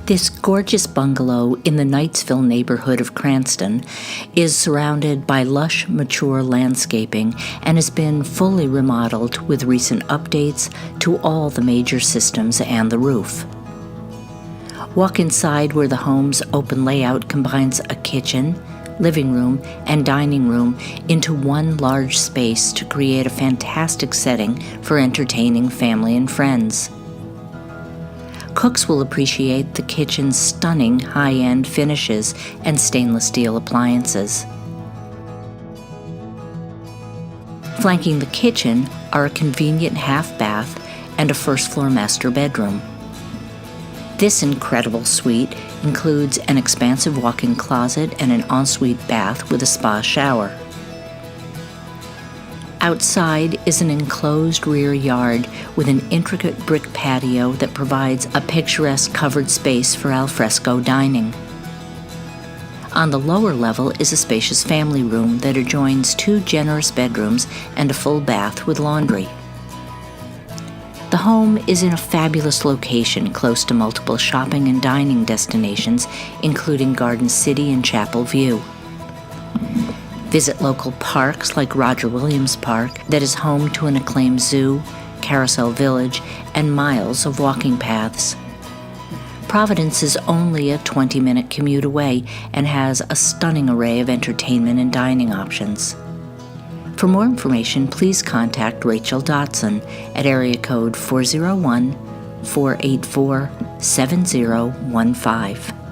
This gorgeous bungalow in the Knightsville neighborhood of Cranston is surrounded by lush, mature landscaping and has been fully remodeled with recent updates to all the major systems and the roof. Walk inside where the home's open layout combines a kitchen, living room, and dining room into one large space to create a fantastic setting for entertaining family and friends. Cooks will appreciate the kitchen's stunning high-end finishes and stainless steel appliances. Flanking the kitchen are a convenient half bath and a first-floor master bedroom. This incredible suite includes an expansive walk-in closet and an ensuite bath with a spa shower. Outside is an enclosed rear yard with an intricate brick patio that provides a picturesque covered space for alfresco dining. On the lower level is a spacious family room that adjoins 2 generous bedrooms and a full bath with laundry. The home is in a fabulous location close to multiple shopping and dining destinations, including Garden City and Chapel View. Visit local parks like Roger Williams Park that is home to an acclaimed zoo, Carousel Village, and miles of walking paths. Providence is only a 20-minute commute away and has a stunning array of entertainment and dining options. For more information, please contact Rachel Dotson at area code 401-484-7015.